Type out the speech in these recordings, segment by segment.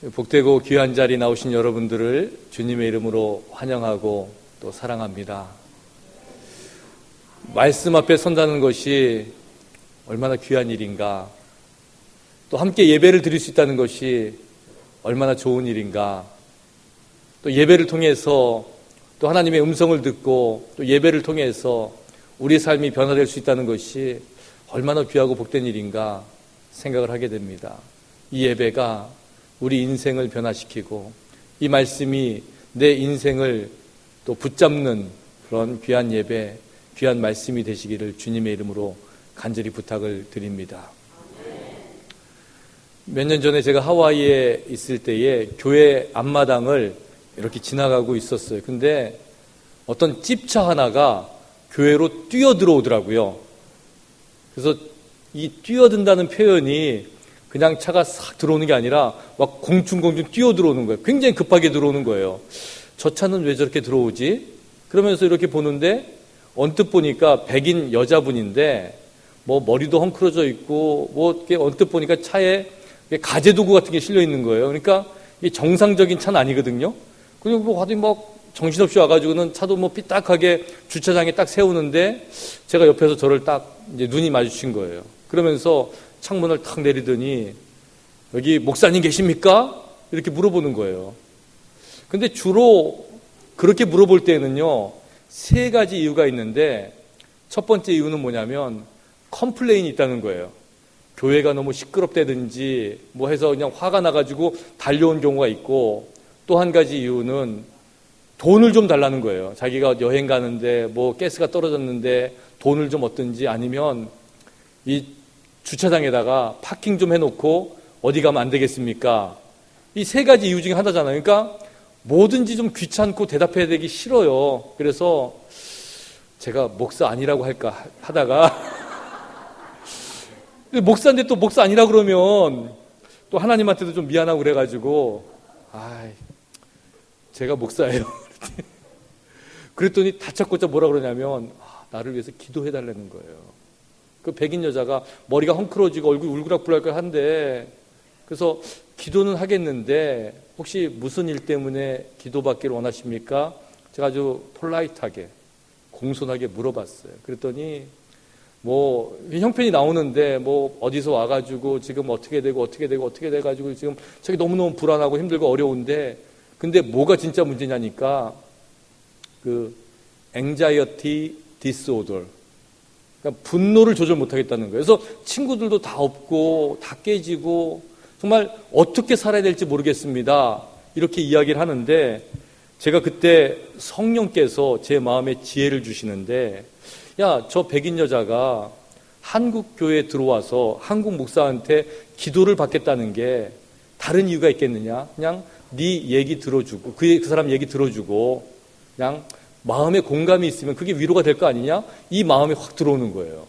복되고 귀한 자리 나오신 여러분들을 주님의 이름으로 환영하고 또 사랑합니다. 말씀 앞에 선다는 것이 얼마나 귀한 일인가, 또 함께 예배를 드릴 수 있다는 것이 얼마나 좋은 일인가, 또 예배를 통해서 또 하나님의 음성을 듣고 또 예배를 통해서 우리의 삶이 변화될 수 있다는 것이 얼마나 귀하고 복된 일인가 생각을 하게 됩니다. 이 예배가 우리 인생을 변화시키고 이 말씀이 내 인생을 또 붙잡는 그런 귀한 예배, 귀한 말씀이 되시기를 주님의 이름으로 간절히 부탁을 드립니다. 몇 년 전에 제가 하와이에 있을 때에 교회 앞마당을 이렇게 지나가고 있었어요. 근데 어떤 찝차 하나가 교회로 뛰어들어오더라고요. 그래서 이 뛰어든다는 표현이 그냥 차가 싹 들어오는 게 아니라 막 공중공중 뛰어들어오는 거예요. 굉장히 급하게 들어오는 거예요. 저 차는 왜 저렇게 들어오지? 그러면서 이렇게 보는데 언뜻 보니까 백인 여자분인데 뭐 머리도 헝클어져 있고 뭐 이렇게 언뜻 보니까 차에 가재 도구 같은 게 실려 있는 거예요. 그러니까 이게 정상적인 차는 아니거든요. 그리고 뭐 하도 막 정신없이 와가지고는 차도 뭐 삐딱하게 주차장에 딱 세우는데 제가 옆에서 저를 딱 이제 눈이 마주친 거예요. 그러면서 창문을 탁 내리더니 여기 목사님 계십니까? 이렇게 물어보는 거예요. 근데 주로 그렇게 물어볼 때는요, 세 가지 이유가 있는데 첫 번째 이유는 뭐냐면 컴플레인이 있다는 거예요. 교회가 너무 시끄럽다든지 뭐 해서 그냥 화가 나가지고 달려온 경우가 있고, 또 한 가지 이유는 돈을 좀 달라는 거예요. 자기가 여행 가는데 뭐 가스가 떨어졌는데 돈을 좀 얻든지, 아니면 이 주차장에다가 파킹 좀 해놓고 어디 가면 안 되겠습니까? 이 세 가지 이유 중에 하나잖아요. 그러니까 뭐든지 좀 귀찮고 대답해야 되기 싫어요. 그래서 제가 목사 아니라고 할까 하다가 목사인데 또 목사 아니라 그러면 또 하나님한테도 좀 미안하고 그래가지고 제가 목사예요. 그랬더니 다짜고짜 뭐라 그러냐면 나를 위해서 기도해달라는 거예요. 그 백인 여자가 머리가 헝클어지고 얼굴이 울그락불락 한데, 그래서 기도는 하겠는데 혹시 무슨 일 때문에 기도받기를 원하십니까? 제가 아주 폴라이트하게 공손하게 물어봤어요. 그랬더니 뭐 형편이 나오는데 뭐 어디서 와가지고 지금 어떻게 돼가지고 지금 저기 너무너무 불안하고 힘들고 어려운데, 근데 뭐가 진짜 문제냐니까 그 anxiety disorder, 그러니까 분노를 조절 못하겠다는 거예요. 그래서 친구들도 다 없고 다 깨지고 정말 어떻게 살아야 될지 모르겠습니다, 이렇게 이야기를 하는데, 제가 그때 성령께서 제 마음에 지혜를 주시는데, 야, 저 백인 여자가 한국 교회에 들어와서 한국 목사한테 기도를 받겠다는 게 다른 이유가 있겠느냐? 그냥 네 얘기 들어주고 그 사람 얘기 들어주고 그냥 마음에 공감이 있으면 그게 위로가 될 거 아니냐? 이 마음이 확 들어오는 거예요.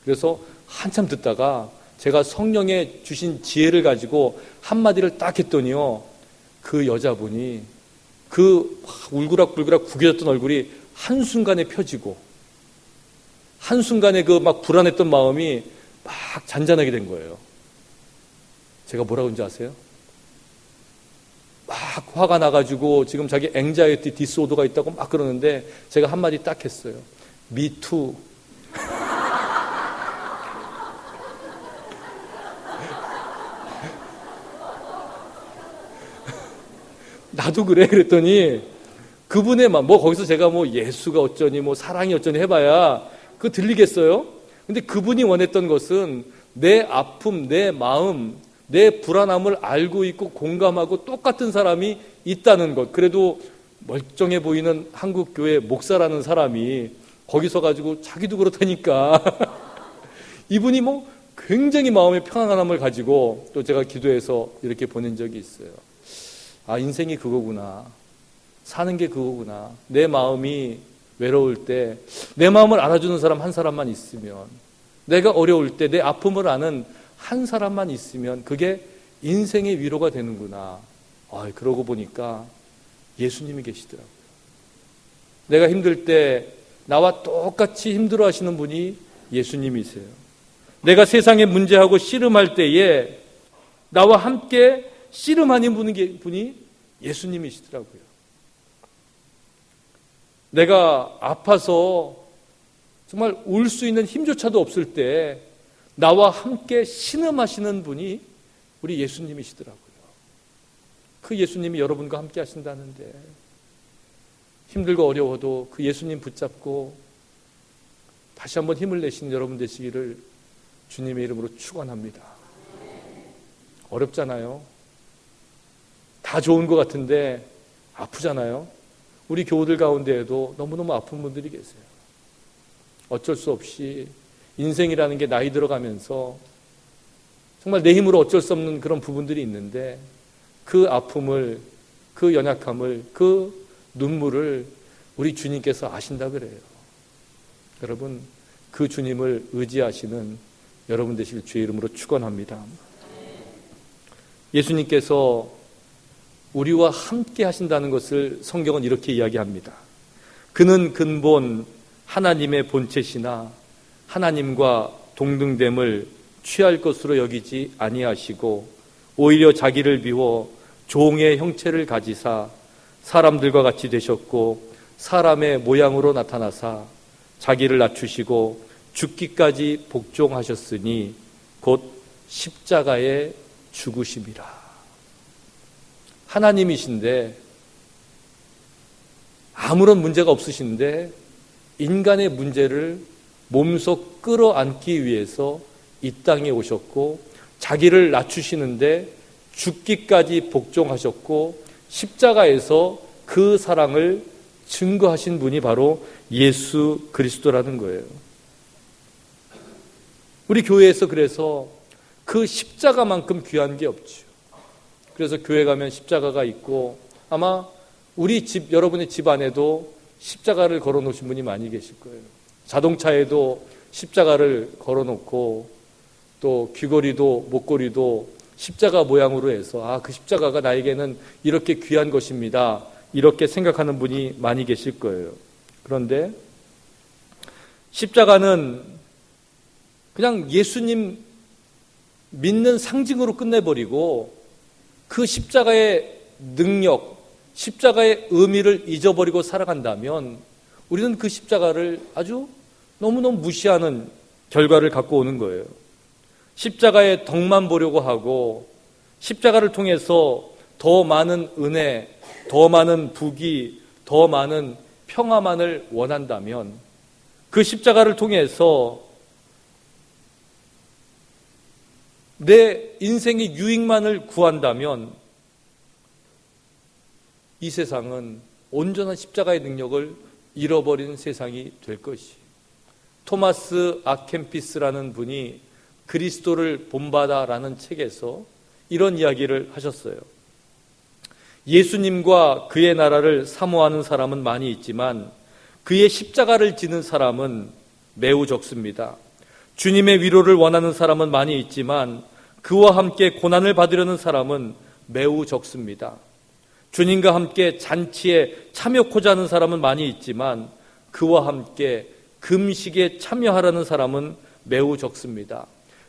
그래서 한참 듣다가 제가 성령의 주신 지혜를 가지고 한마디를 딱 했더니요, 그 여자분이 그 울그락불그락 구겨졌던 얼굴이 한순간에 펴지고 한순간에 그 막 불안했던 마음이 막 잔잔하게 된 거예요. 제가 뭐라고 했는지 아세요? 막 화가 나가지고 지금 자기 앵자이티 디스오더가 있다고 막 그러는데 제가 한마디 딱 했어요. Me too. 나도 그래. 그랬더니 그분의 뭐 거기서 제가 뭐 예수가 어쩌니 뭐 사랑이 어쩌니 해봐야 그거 들리겠어요? 근데 그분이 원했던 것은 내 아픔, 내 마음, 내 불안함을 알고 있고 공감하고 똑같은 사람이 있다는 것. 그래도 멀쩡해 보이는 한국교회 목사라는 사람이 거기서 가지고 자기도 그렇다니까 이분이 뭐 굉장히 마음의 평안함을 가지고 또 제가 기도해서 이렇게 보낸 적이 있어요. 인생이 그거구나, 사는 게 그거구나. 내 마음이 외로울 때 내 마음을 알아주는 사람 한 사람만 있으면, 내가 어려울 때 내 아픔을 아는 한 사람만 있으면 그게 인생의 위로가 되는구나. 그러고 보니까 예수님이 계시더라고요. 내가 힘들 때 나와 똑같이 힘들어 하시는 분이 예수님이세요. 내가 세상의 문제하고 씨름할 때에 나와 함께 씨름하는 분이 예수님이시더라고요. 내가 아파서 정말 울 수 있는 힘조차도 없을 때 나와 함께 신음하시는 분이 우리 예수님이시더라고요. 그 예수님이 여러분과 함께 하신다는데 힘들고 어려워도 그 예수님 붙잡고 다시 한번 힘을 내시는 여러분 되시기를 주님의 이름으로 축원합니다. 어렵잖아요. 다 좋은 것 같은데 아프잖아요. 우리 교우들 가운데에도 너무너무 아픈 분들이 계세요. 어쩔 수 없이 인생이라는 게 나이 들어가면서 정말 내 힘으로 어쩔 수 없는 그런 부분들이 있는데 그 아픔을, 그 연약함을, 그 눈물을 우리 주님께서 아신다 그래요. 여러분, 그 주님을 의지하시는 여러분 되실 주의 이름으로 축원합니다. 예수님께서 우리와 함께 하신다는 것을 성경은 이렇게 이야기합니다. 그는 근본 하나님의 본체시나 하나님과 동등됨을 취할 것으로 여기지 아니하시고 오히려 자기를 비워 종의 형체를 가지사 사람들과 같이 되셨고 사람의 모양으로 나타나사 자기를 낮추시고 죽기까지 복종하셨으니 곧 십자가에 죽으심이라. 하나님이신데 아무런 문제가 없으신데 인간의 문제를 몸소 끌어안기 위해서 이 땅에 오셨고 자기를 낮추시는데 죽기까지 복종하셨고 십자가에서 그 사랑을 증거하신 분이 바로 예수 그리스도라는 거예요. 우리 교회에서 그래서 그 십자가만큼 귀한 게 없죠. 그래서 교회 가면 십자가가 있고 아마 우리 집, 여러분의 집 안에도 십자가를 걸어 놓으신 분이 많이 계실 거예요. 자동차에도 십자가를 걸어 놓고 또 귀걸이도 목걸이도 십자가 모양으로 해서 그 십자가가 나에게는 이렇게 귀한 것입니다. 이렇게 생각하는 분이 많이 계실 거예요. 그런데 십자가는 그냥 예수님 믿는 상징으로 끝내버리고 그 십자가의 능력, 십자가의 의미를 잊어버리고 살아간다면 우리는 그 십자가를 아주 너무너무 무시하는 결과를 갖고 오는 거예요. 십자가의 덕만 보려고 하고 십자가를 통해서 더 많은 은혜, 더 많은 부귀, 더 많은 평화만을 원한다면 그 십자가를 통해서 내 인생의 유익만을 구한다면 이 세상은 온전한 십자가의 능력을 잃어버린 세상이 될 것이. 토마스 아켄피스라는 분이 그리스도를 본받아라는 책에서 이런 이야기를 하셨어요. 예수님과 그의 나라를 사모하는 사람은 많이 있지만 그의 십자가를 지는 사람은 매우 적습니다. 주님의 위로를 원하는 사람은 많이 있지만 그와 함께 고난을 받으려는 사람은 매우 적습니다. 주님과 함께 잔치에 참여하고자 하는 사람은 많이 있지만 그와 함께 금식에 참여하라는 사람은 매우 적습니다.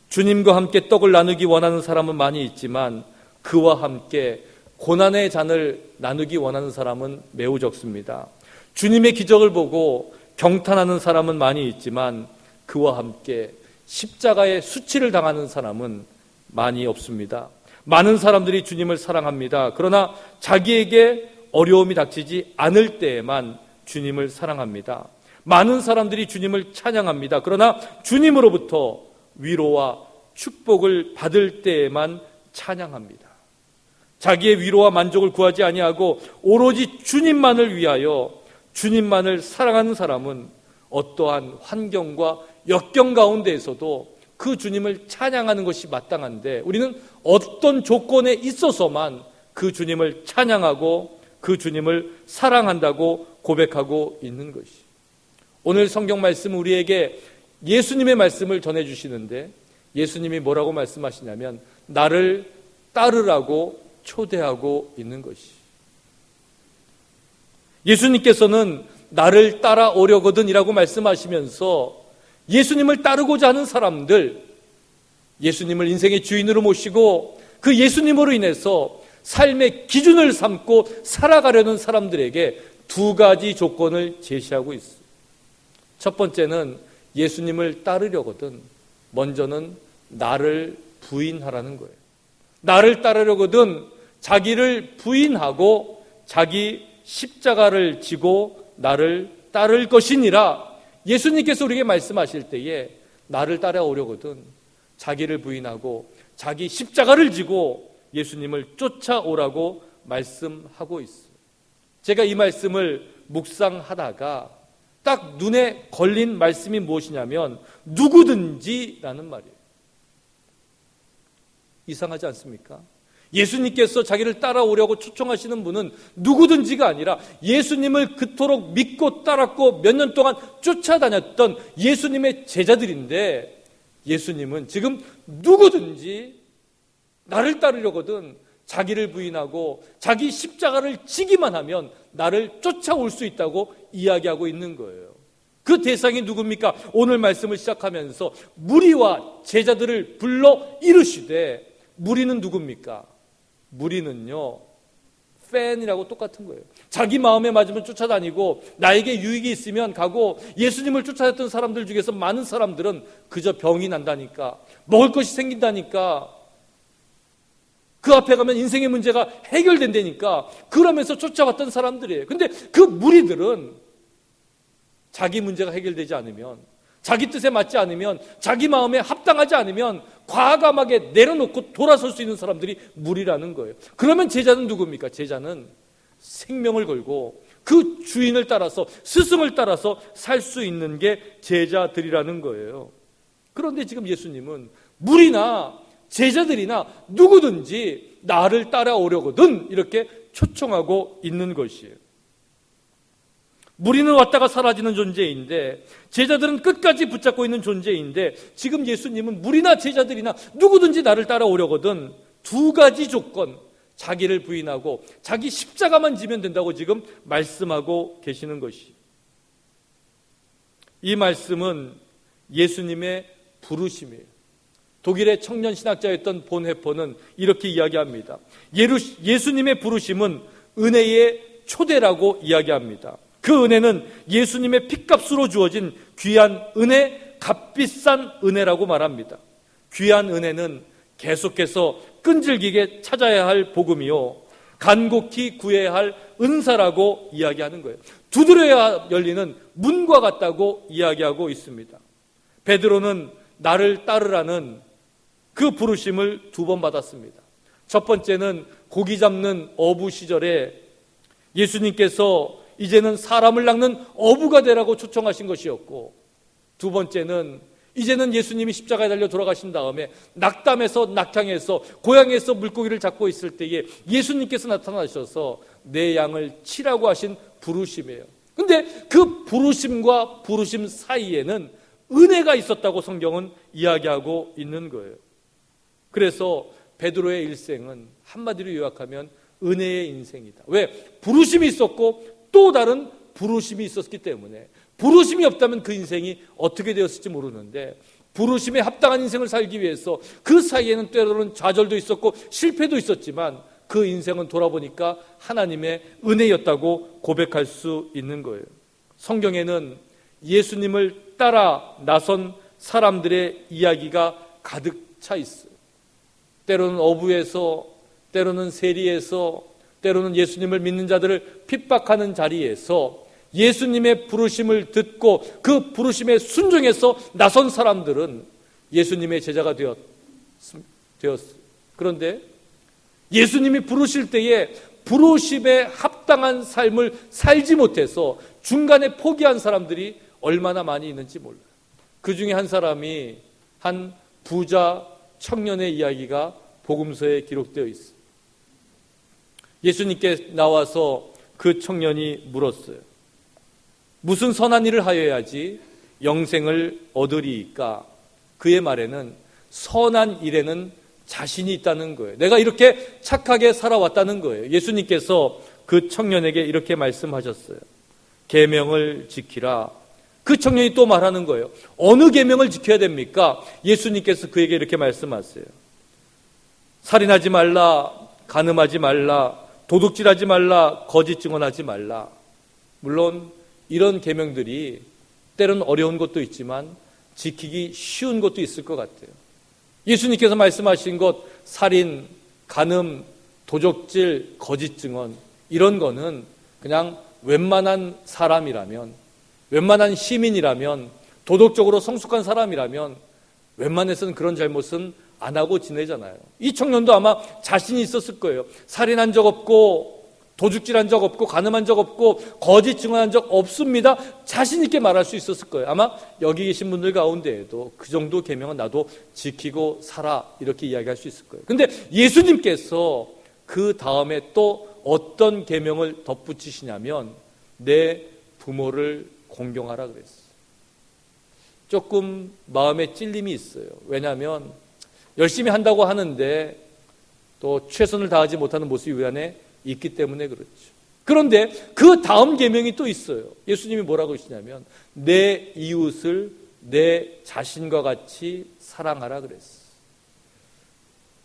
주님과 함께 떡을 나누기 원하는 사람은 많이 있지만 그와 함께 고난의 잔을 나누기 원하는 사람은 매우 적습니다. 주님의 기적을 보고 경탄하는 사람은 많이 있지만 그와 함께 십자가의 수치를 당하는 사람은 많이 없습니다. 많은 사람들이 주님을 사랑합니다. 그러나 자기에게 어려움이 닥치지 않을 때에만 주님을 사랑합니다. 많은 사람들이 주님을 찬양합니다. 그러나 주님으로부터 위로와 축복을 받을 때에만 찬양합니다. 자기의 위로와 만족을 구하지 아니하고 오로지 주님만을 위하여 주님만을 사랑하는 사람은 어떠한 환경과 역경 가운데에서도 그 주님을 찬양하는 것이 마땅한데 우리는 어떤 조건에 있어서만 그 주님을 찬양하고 그 주님을 사랑한다고 고백하고 있는 것이. 오늘 성경 말씀은 우리에게 예수님의 말씀을 전해주시는데 예수님이 뭐라고 말씀하시냐면 나를 따르라고 초대하고 있는 것이. 예수님께서는 나를 따라오려거든 이라고 말씀하시면서 예수님을 따르고자 하는 사람들, 예수님을 인생의 주인으로 모시고 그 예수님으로 인해서 삶의 기준을 삼고 살아가려는 사람들에게 두 가지 조건을 제시하고 있어요. 첫 번째는 예수님을 따르려거든 먼저는 나를 부인하라는 거예요. 나를 따르려거든 자기를 부인하고 자기 십자가를 지고 나를 따를 것이니라. 예수님께서 우리에게 말씀하실 때에 나를 따라오려거든 자기를 부인하고 자기 십자가를 지고 예수님을 쫓아오라고 말씀하고 있어요. 제가 이 말씀을 묵상하다가 딱 눈에 걸린 말씀이 무엇이냐면 누구든지라는 말이에요. 이상하지 않습니까? 예수님께서 자기를 따라오려고 초청하시는 분은 누구든지가 아니라 예수님을 그토록 믿고 따랐고 몇 년 동안 쫓아다녔던 예수님의 제자들인데, 예수님은 지금 누구든지 나를 따르려거든 자기를 부인하고 자기 십자가를 지기만 하면 나를 쫓아올 수 있다고 이야기하고 있는 거예요. 그 대상이 누굽니까? 오늘 말씀을 시작하면서 무리와 제자들을 불러 이르시되, 무리는 누굽니까? 무리는요, 팬이라고 똑같은 거예요. 자기 마음에 맞으면 쫓아다니고 나에게 유익이 있으면 가고, 예수님을 쫓아다녔던 사람들 중에서 많은 사람들은 그저 병이 난다니까, 먹을 것이 생긴다니까, 그 앞에 가면 인생의 문제가 해결된다니까 그러면서 쫓아왔던 사람들이에요. 근데 그 무리들은 자기 문제가 해결되지 않으면, 자기 뜻에 맞지 않으면, 자기 마음에 합당하지 않으면 과감하게 내려놓고 돌아설 수 있는 사람들이 무리라는 거예요. 그러면 제자는 누굽니까? 제자는 생명을 걸고 그 주인을 따라서, 스승을 따라서 살 수 있는 게 제자들이라는 거예요. 그런데 지금 예수님은 무리나 제자들이나 누구든지 나를 따라오려거든 이렇게 초청하고 있는 것이에요. 무리는 왔다가 사라지는 존재인데 제자들은 끝까지 붙잡고 있는 존재인데, 지금 예수님은 무리나 제자들이나 누구든지 나를 따라오려거든 두 가지 조건, 자기를 부인하고 자기 십자가만 지면 된다고 지금 말씀하고 계시는 것이, 이 말씀은 예수님의 부르심이에요. 독일의 청년 신학자였던 본헤퍼는 이렇게 이야기합니다. 예수님의 부르심은 은혜의 초대라고 이야기합니다. 그 은혜는 예수님의 핏값으로 주어진 귀한 은혜, 값비싼 은혜라고 말합니다. 귀한 은혜는 계속해서 끈질기게 찾아야 할 복음이요, 간곡히 구해야 할 은사라고 이야기하는 거예요. 두드려야 열리는 문과 같다고 이야기하고 있습니다. 베드로는 나를 따르라는 그 부르심을 두 번 받았습니다. 첫 번째는 고기 잡는 어부 시절에 예수님께서 이제는 사람을 낚는 어부가 되라고 초청하신 것이었고, 두 번째는 이제는 예수님이 십자가에 달려 돌아가신 다음에 낙담에서 낙향에서 고향에서 물고기를 잡고 있을 때에 예수님께서 나타나셔서 내 양을 치라고 하신 부르심이에요. 근데 그 부르심과 부르심 사이에는 은혜가 있었다고 성경은 이야기하고 있는 거예요. 그래서 베드로의 일생은 한마디로 요약하면 은혜의 인생이다. 왜? 부르심이 있었고 또 다른 부르심이 있었기 때문에. 부르심이 없다면 그 인생이 어떻게 되었을지 모르는데, 부르심에 합당한 인생을 살기 위해서 그 사이에는 때로는 좌절도 있었고 실패도 있었지만 그 인생은 돌아보니까 하나님의 은혜였다고 고백할 수 있는 거예요. 성경에는 예수님을 따라 나선 사람들의 이야기가 가득 차 있어요. 때로는 어부에서, 때로는 세리에서, 때로는 예수님을 믿는 자들을 핍박하는 자리에서 예수님의 부르심을 듣고 그 부르심에 순종해서 나선 사람들은 예수님의 제자가 되었어요. 그런데 예수님이 부르실 때에 부르심에 합당한 삶을 살지 못해서 중간에 포기한 사람들이 얼마나 많이 있는지 몰라요. 그 중에 한 사람이 한 부자 청년의 이야기가 복음서에 기록되어 있어요. 예수님께 나와서 그 청년이 물었어요. 무슨 선한 일을 하여야지 영생을 얻으리이까? 그의 말에는 선한 일에는 자신이 있다는 거예요. 내가 이렇게 착하게 살아왔다는 거예요. 예수님께서 그 청년에게 이렇게 말씀하셨어요. 계명을 지키라. 그 청년이 또 말하는 거예요. 어느 계명을 지켜야 됩니까? 예수님께서 그에게 이렇게 말씀하세요. 살인하지 말라, 간음하지 말라, 도둑질하지 말라, 거짓 증언하지 말라. 물론 이런 계명들이 때론 어려운 것도 있지만 지키기 쉬운 것도 있을 것 같아요. 예수님께서 말씀하신 것, 살인, 간음, 도적질, 거짓 증언, 이런 거는 그냥 웬만한 사람이라면, 웬만한 시민이라면, 도덕적으로 성숙한 사람이라면 웬만해서는 그런 잘못은 안 하고 지내잖아요. 이 청년도 아마 자신이 있었을 거예요. 살인한 적 없고, 도둑질한 적 없고, 간음한 적 없고, 거짓 증언한 적 없습니다. 자신 있게 말할 수 있었을 거예요. 아마 여기 계신 분들 가운데에도 그 정도 계명은 나도 지키고 살아, 이렇게 이야기할 수 있을 거예요. 근데 예수님께서 그 다음에 또 어떤 계명을 덧붙이시냐면 내 부모를 공경하라 그랬어요. 조금 마음에 찔림이 있어요. 왜냐하면 열심히 한다고 하는데 또 최선을 다하지 못하는 모습이 우리 안에 있기 때문에 그렇죠. 그런데 그 다음 계명이 또 있어요. 예수님이 뭐라고 하시냐면 내 이웃을 내 자신과 같이 사랑하라 그랬어요.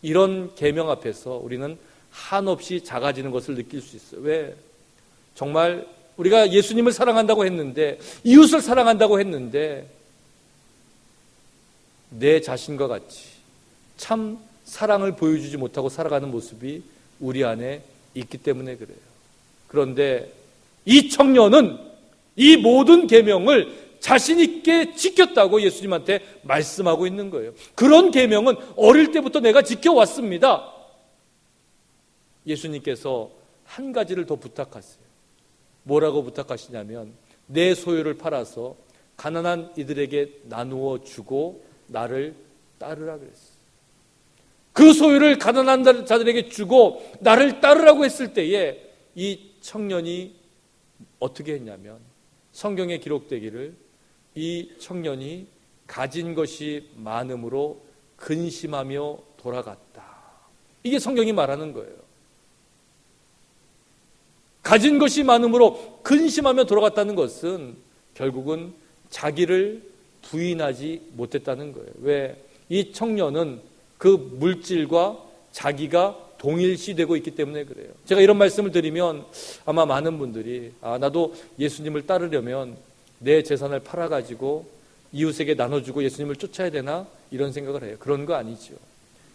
이런 계명 앞에서 우리는 한없이 작아지는 것을 느낄 수 있어요. 왜? 정말 우리가 예수님을 사랑한다고 했는데, 이웃을 사랑한다고 했는데 내 자신과 같이 참 사랑을 보여주지 못하고 살아가는 모습이 우리 안에 있기 때문에 그래요. 그런데 이 청년은 이 모든 계명을 자신 있게 지켰다고 예수님한테 말씀하고 있는 거예요. 그런 계명은 어릴 때부터 내가 지켜왔습니다. 예수님께서 한 가지를 더 부탁하세요. 뭐라고 부탁하시냐면 내 소유를 팔아서 가난한 이들에게 나누어 주고 나를 따르라 그랬어요. 그 소유를 가난한 자들에게 주고 나를 따르라고 했을 때에 이 청년이 어떻게 했냐면 성경에 기록되기를 이 청년이 가진 것이 많음으로 근심하며 돌아갔다. 이게 성경이 말하는 거예요. 가진 것이 많음으로 근심하며 돌아갔다는 것은 결국은 자기를 부인하지 못했다는 거예요. 왜? 이 청년은 그 물질과 자기가 동일시되고 있기 때문에 그래요. 제가 이런 말씀을 드리면 아마 많은 분들이 나도 예수님을 따르려면 내 재산을 팔아가지고 이웃에게 나눠주고 예수님을 쫓아야 되나? 이런 생각을 해요. 그런 거 아니죠.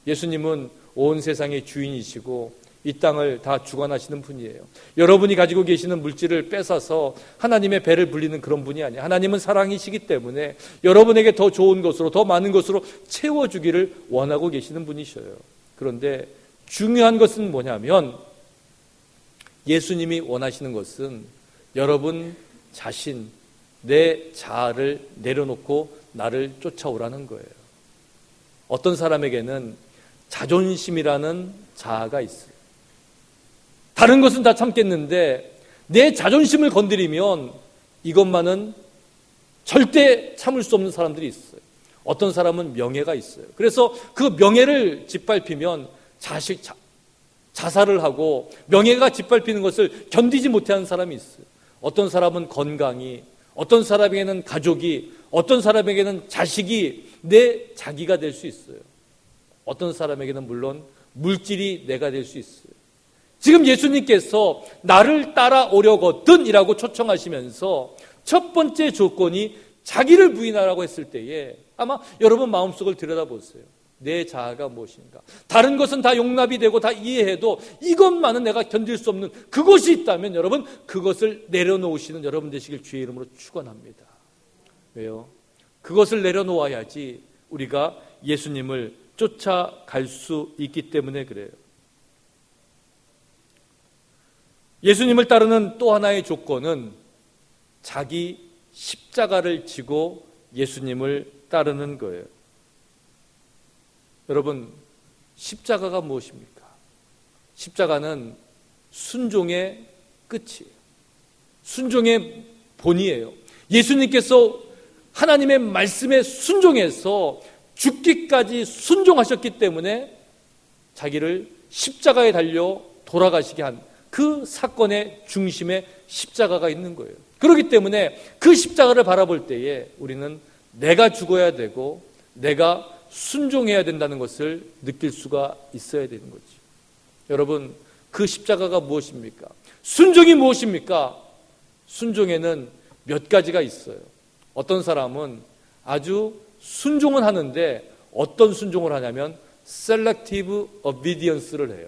예수님은 온 세상의 주인이시고 이 땅을 다 주관하시는 분이에요. 여러분이 가지고 계시는 물질을 뺏어서 하나님의 배를 불리는 그런 분이 아니에요. 하나님은 사랑이시기 때문에 여러분에게 더 좋은 것으로, 더 많은 것으로 채워주기를 원하고 계시는 분이셔요. 그런데 중요한 것은 뭐냐면 예수님이 원하시는 것은 여러분 자신, 내 자아를 내려놓고 나를 쫓아오라는 거예요. 어떤 사람에게는 자존심이라는 자아가 있어요. 다른 것은 다 참겠는데 내 자존심을 건드리면 이것만은 절대 참을 수 없는 사람들이 있어요. 어떤 사람은 명예가 있어요. 그래서 그 명예를 짓밟히면 자살을 하고 명예가 짓밟히는 것을 견디지 못하는 사람이 있어요. 어떤 사람은 건강이, 어떤 사람에게는 가족이, 어떤 사람에게는 자식이 내 자기가 될 수 있어요. 어떤 사람에게는 물론 물질이 내가 될 수 있어요. 지금 예수님께서 나를 따라오려거든 이라고 초청하시면서 첫 번째 조건이 자기를 부인하라고 했을 때에 아마 여러분 마음속을 들여다보세요. 내 자아가 무엇인가? 다른 것은 다 용납이 되고 다 이해해도 이것만은 내가 견딜 수 없는 그것이 있다면 여러분 그것을 내려놓으시는 여러분 되시길 주의 이름으로 축원합니다. 왜요? 그것을 내려놓아야지 우리가 예수님을 쫓아갈 수 있기 때문에 그래요. 예수님을 따르는 또 하나의 조건은 자기 십자가를 지고 예수님을 따르는 거예요. 여러분, 십자가가 무엇입니까? 십자가는 순종의 끝이에요. 순종의 본이에요. 예수님께서 하나님의 말씀에 순종해서 죽기까지 순종하셨기 때문에 자기를 십자가에 달려 돌아가시게 한 그 사건의 중심에 십자가가 있는 거예요. 그렇기 때문에 그 십자가를 바라볼 때에 우리는 내가 죽어야 되고 내가 순종해야 된다는 것을 느낄 수가 있어야 되는 거지. 여러분, 그 십자가가 무엇입니까? 순종이 무엇입니까? 순종에는 몇 가지가 있어요. 어떤 사람은 아주 순종은 하는데 어떤 순종을 하냐면 selective obedience를 해요.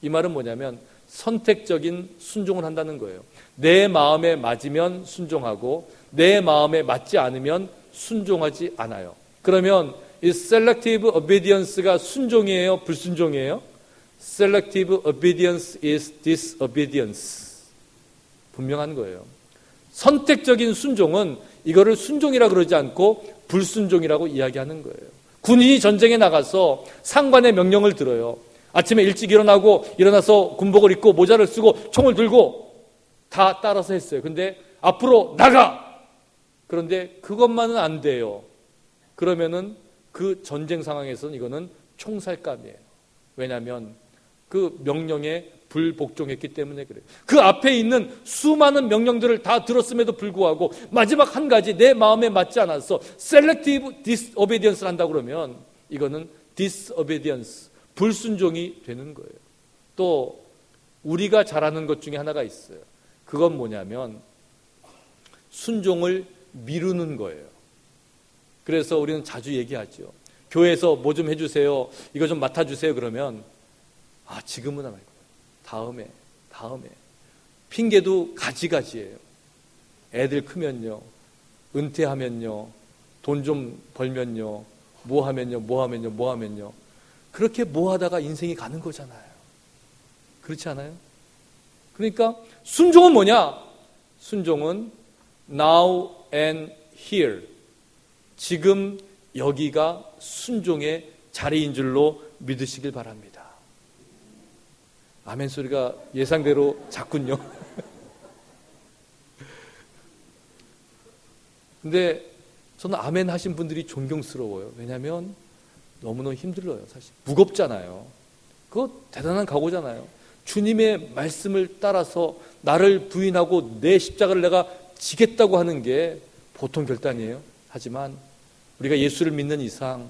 이 말은 뭐냐면 선택적인 순종을 한다는 거예요. 내 마음에 맞으면 순종하고 내 마음에 맞지 않으면 순종하지 않아요. 그러면 이 selective obedience가 순종이에요? 불순종이에요? Selective obedience is disobedience. 분명한 거예요. 선택적인 순종은 이거를 순종이라 그러지 않고 불순종이라고 이야기하는 거예요. 군인이 전쟁에 나가서 상관의 명령을 들어요. 아침에 일찍 일어나서 군복을 입고 모자를 쓰고 총을 들고 다 따라서 했어요. 근데 앞으로 나가! 그런데 그것만은 안 돼요. 그러면은 그 전쟁 상황에서는 이거는 총살감이에요. 왜냐하면 그 명령에 불복종했기 때문에 그래요. 그 앞에 있는 수많은 명령들을 다 들었음에도 불구하고 마지막 한 가지 내 마음에 맞지 않아서 selective disobedience를 한다고 그러면 이거는 disobedience, 불순종이 되는 거예요. 또 우리가 잘하는 것 중에 하나가 있어요. 그건 뭐냐면 순종을 미루는 거예요. 그래서 우리는 자주 얘기하죠. 교회에서 뭐 좀 해주세요. 이거 좀 맡아주세요. 그러면 지금은 안 할 거예요. 다음에. 핑계도 가지가지예요. 애들 크면요. 은퇴하면요. 돈 좀 벌면요. 뭐 하면요. 그렇게 뭐 하다가 인생이 가는 거잖아요. 그렇지 않아요? 그러니까 순종은 뭐냐? 순종은 now and here. 지금 여기가 순종의 자리인 줄로 믿으시길 바랍니다. 아멘 소리가 예상대로 작군요. 근데 저는 아멘 하신 분들이 존경스러워요. 왜냐하면 너무너무 힘들어요. 사실 무겁잖아요. 그거 대단한 각오잖아요. 주님의 말씀을 따라서 나를 부인하고 내 십자가를 내가 지겠다고 하는 게 보통 결단이에요. 하지만 우리가 예수를 믿는 이상,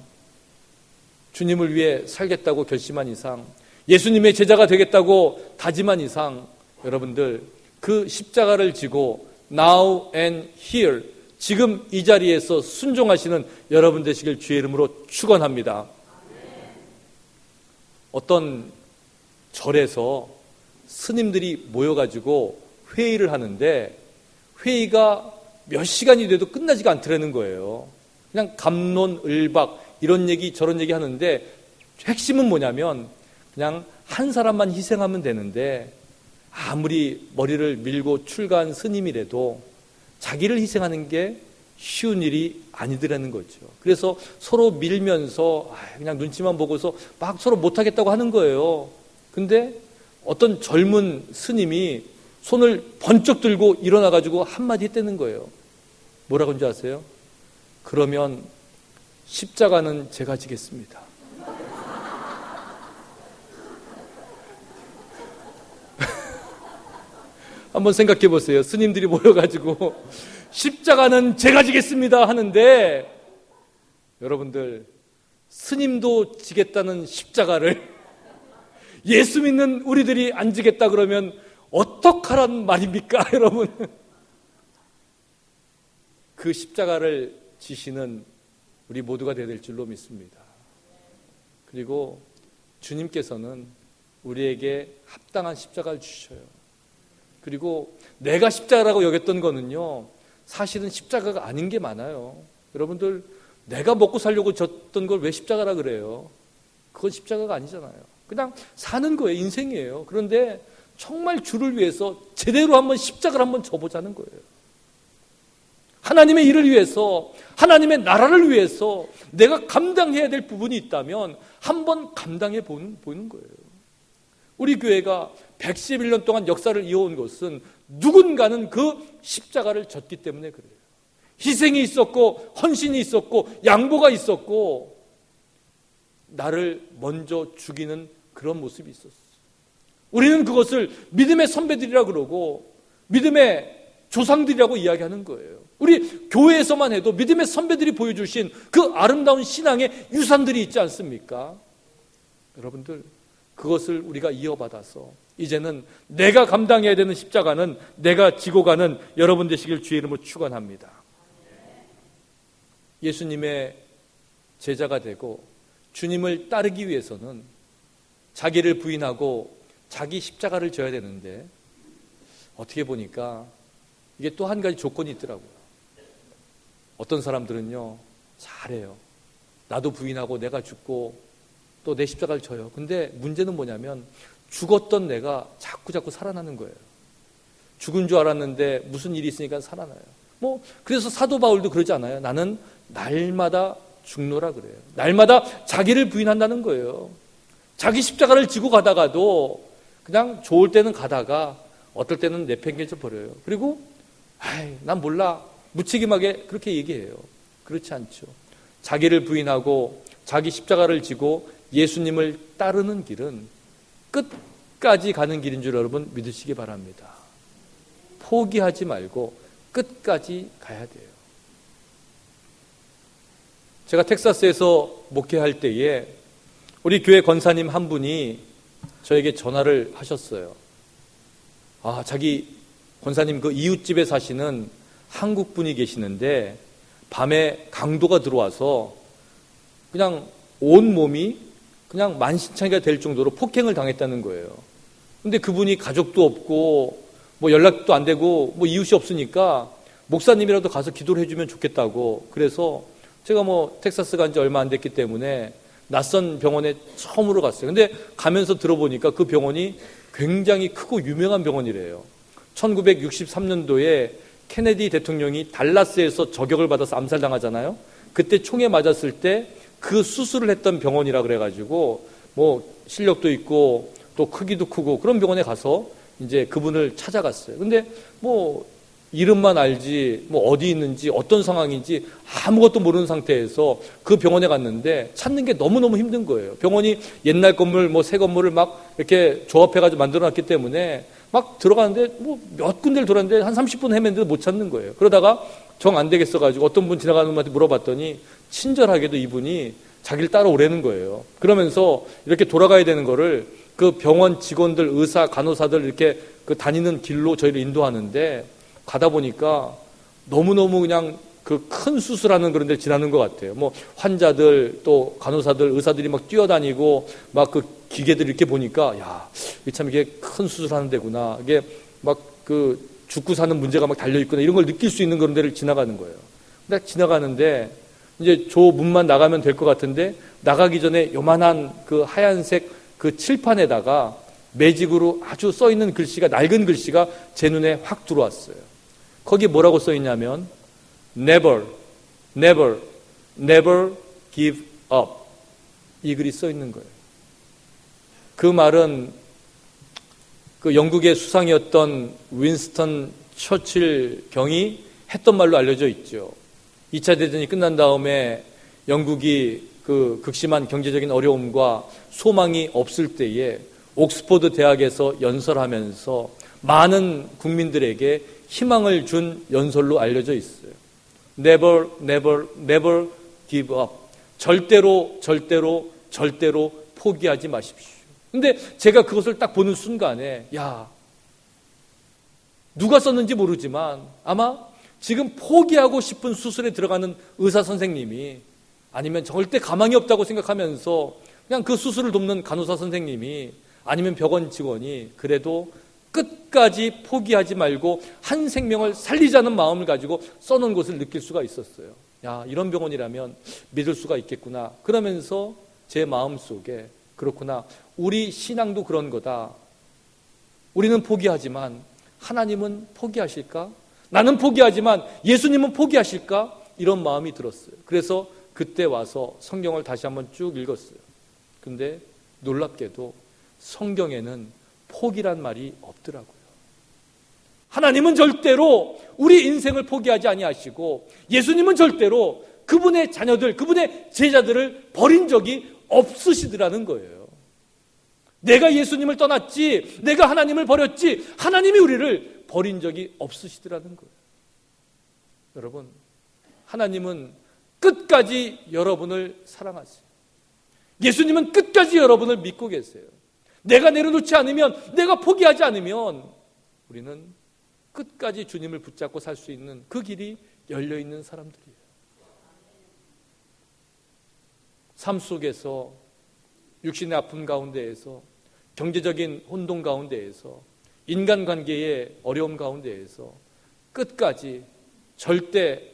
주님을 위해 살겠다고 결심한 이상, 예수님의 제자가 되겠다고 다짐한 이상, 여러분들 그 십자가를 지고 now and here, 지금 이 자리에서 순종하시는 여러분 되시길 주의 이름으로 축원합니다. 어떤 절에서 스님들이 모여가지고 회의를 하는데 회의가 몇 시간이 돼도 끝나지가 않더라는 거예요. 그냥 갑론을박 이런 얘기 저런 얘기 하는데 핵심은 뭐냐면 그냥 한 사람만 희생하면 되는데 아무리 머리를 밀고 출가한 스님이라도 자기를 희생하는 게 쉬운 일이 아니더라는 거죠. 그래서 서로 밀면서 그냥 눈치만 보고서 막 서로 못하겠다고 하는 거예요. 근데 어떤 젊은 스님이 손을 번쩍 들고 일어나가지고 한마디 했다는 거예요. 뭐라고 하는지 아세요? 그러면 십자가는 제가 지겠습니다. 한번 생각해 보세요. 스님들이 모여가지고 십자가는 제가 지겠습니다 하는데 여러분들 스님도 지겠다는 십자가를 예수 믿는 우리들이 안 지겠다 그러면 어떡하란 말입니까 여러분? 그 십자가를 지시는 우리 모두가 되어야 될 줄로 믿습니다. 그리고 주님께서는 우리에게 합당한 십자가를 주셔요. 그리고 내가 십자가라고 여겼던 거는요, 사실은 십자가가 아닌 게 많아요. 여러분들 내가 먹고 살려고 졌던 걸 왜 십자가라 그래요? 그건 십자가가 아니잖아요. 그냥 사는 거예요. 인생이에요. 그런데 정말 주를 위해서 제대로 한번 십자가를 한번 져보자는 거예요. 하나님의 일을 위해서, 하나님의 나라를 위해서 내가 감당해야 될 부분이 있다면 한번 감당해 보는 거예요. 우리 교회가 111년 동안 역사를 이어온 것은 누군가는 그 십자가를 졌기 때문에 그래요. 희생이 있었고 헌신이 있었고 양보가 있었고 나를 먼저 죽이는 그런 모습이 있었어요. 우리는 그것을 믿음의 선배들이라 그러고 믿음의 조상들이라고 이야기하는 거예요. 우리 교회에서만 해도 믿음의 선배들이 보여주신 그 아름다운 신앙의 유산들이 있지 않습니까? 여러분들, 그것을 우리가 이어받아서 이제는 내가 감당해야 되는 십자가는 내가 지고 가는 여러분 되시길 주의 이름으로 축원합니다. 예수님의 제자가 되고 주님을 따르기 위해서는 자기를 부인하고 자기 십자가를 져야 되는데, 어떻게 보니까 이게 또 한 가지 조건이 있더라고요. 어떤 사람들은요, 잘해요. 나도 부인하고 내가 죽고 또 내 십자가를 져요. 근데 문제는 뭐냐면 죽었던 내가 자꾸 살아나는 거예요. 죽은 줄 알았는데 무슨 일이 있으니까 살아나요. 그래서 사도 바울도 그러지 않아요? 나는 날마다 죽노라 그래요. 날마다 자기를 부인한다는 거예요. 자기 십자가를 지고 가다가도 그냥 좋을 때는 가다가 어떨 때는 내팽개쳐 버려요. 그리고 난 몰라, 무책임하게 그렇게 얘기해요. 그렇지 않죠. 자기를 부인하고 자기 십자가를 지고 예수님을 따르는 길은 끝까지 가는 길인 줄 여러분 믿으시기 바랍니다. 포기하지 말고 끝까지 가야 돼요. 제가 텍사스에서 목회할 때에 우리 교회 권사님 한 분이 저에게 전화를 하셨어요. 자기 권사님 그 이웃집에 사시는 한국 분이 계시는데 밤에 강도가 들어와서 그냥 온 몸이 그냥 만신창이가 될 정도로 폭행을 당했다는 거예요. 근데 그분이 가족도 없고 연락도 안 되고 이웃이 없으니까 목사님이라도 가서 기도를 해주면 좋겠다고. 그래서 제가 텍사스 간 지 얼마 안 됐기 때문에 낯선 병원에 처음으로 갔어요. 근데 가면서 들어보니까 그 병원이 굉장히 크고 유명한 병원이래요. 1963년도에 케네디 대통령이 달라스에서 저격을 받아서 암살당하잖아요. 그때 총에 맞았을 때 그 수술을 했던 병원이라 그래가지고 실력도 있고 또 크기도 크고 그런 병원에 가서 이제 그분을 찾아갔어요. 근데 이름만 알지 어디 있는지 어떤 상황인지 아무것도 모르는 상태에서 그 병원에 갔는데 찾는 게 너무너무 힘든 거예요. 병원이 옛날 건물 새 건물을 막 이렇게 조합해가지고 만들어놨기 때문에 막 들어가는데 몇 군데를 돌았는데 한 30분 헤맸는데도 못 찾는 거예요. 그러다가 정 안 되겠어가지고 어떤 분 지나가는 분한테 물어봤더니 친절하게도 이분이 자기를 따라오라는 거예요. 그러면서 이렇게 돌아가야 되는 거를 그 병원 직원들, 의사, 간호사들 이렇게 그 다니는 길로 저희를 인도하는데 가다 보니까 너무너무 그냥 그 큰 수술하는 그런 데를 지나는 것 같아요. 환자들 또 간호사들, 의사들이 막 뛰어다니고 막 그 기계들 이렇게 보니까 참 이게 큰 수술하는 데구나. 이게 막 그 죽고 사는 문제가 막 달려있구나. 이런 걸 느낄 수 있는 그런 데를 지나가는 거예요. 근데 지나가는데 이제 저 문만 나가면 될 것 같은데 나가기 전에 요만한 그 하얀색 그 칠판에다가 매직으로 아주 써있는 글씨가, 낡은 글씨가 제 눈에 확 들어왔어요. 거기에 뭐라고 써있냐면 Never, never, never give up. 이 글이 써있는 거예요. 그 말은 그 영국의 수상이었던 윈스턴 처칠 경이 했던 말로 알려져 있죠. 2차 대전이 끝난 다음에 영국이 그 극심한 경제적인 어려움과 소망이 없을 때에 옥스퍼드 대학에서 연설하면서 많은 국민들에게 희망을 준 연설로 알려져 있어요. Never, never, never give up. 절대로, 절대로, 절대로 포기하지 마십시오. 근데 제가 그것을 딱 보는 순간에 누가 썼는지 모르지만 아마 지금 포기하고 싶은 수술에 들어가는 의사 선생님이, 아니면 절대 가망이 없다고 생각하면서 그냥 그 수술을 돕는 간호사 선생님이, 아니면 병원 직원이 그래도 끝까지 포기하지 말고 한 생명을 살리자는 마음을 가지고 써놓은 것을 느낄 수가 있었어요. 이런 병원이라면 믿을 수가 있겠구나. 그러면서 제 마음속에 그렇구나. 우리 신앙도 그런 거다. 우리는 포기하지만 하나님은 포기하실까? 나는 포기하지만 예수님은 포기하실까? 이런 마음이 들었어요. 그래서 그때 와서 성경을 다시 한번 쭉 읽었어요. 근데 놀랍게도 성경에는 포기란 말이 없더라고요. 하나님은 절대로 우리 인생을 포기하지 아니하시고 예수님은 절대로 그분의 자녀들, 그분의 제자들을 버린 적이 없으시더라는 거예요. 내가 예수님을 떠났지, 내가 하나님을 버렸지, 하나님이 우리를 버린 적이 없으시더라는 거예요. 여러분, 하나님은 끝까지 여러분을 사랑하세요. 예수님은 끝까지 여러분을 믿고 계세요. 내가 내려놓지 않으면, 내가 포기하지 않으면 우리는 끝까지 주님을 붙잡고 살 수 있는 그 길이 열려있는 사람들이에요. 삶 속에서, 육신의 아픔 가운데에서, 경제적인 혼돈 가운데에서, 인간관계의 어려움 가운데에서 끝까지 절대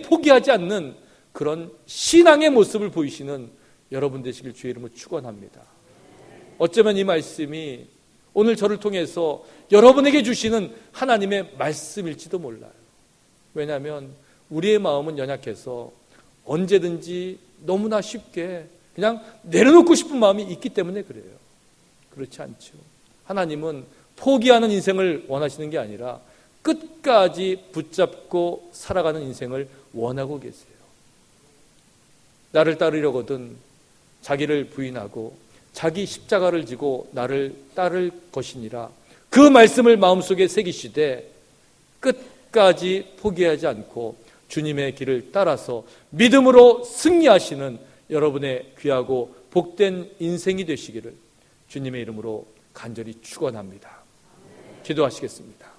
포기하지 않는 그런 신앙의 모습을 보이시는 여러분 되시길 주의 이름으로 축원합니다. 어쩌면 이 말씀이 오늘 저를 통해서 여러분에게 주시는 하나님의 말씀일지도 몰라요. 왜냐하면 우리의 마음은 연약해서 언제든지 너무나 쉽게 그냥 내려놓고 싶은 마음이 있기 때문에 그래요. 그렇지 않죠. 하나님은 포기하는 인생을 원하시는 게 아니라 끝까지 붙잡고 살아가는 인생을 원하고 계세요. 나를 따르려거든 자기를 부인하고 자기 십자가를 지고 나를 따를 것이니라. 그 말씀을 마음속에 새기시되 끝까지 포기하지 않고 주님의 길을 따라서 믿음으로 승리하시는 여러분의 귀하고 복된 인생이 되시기를 주님의 이름으로 간절히 축원합니다. 기도하시겠습니다.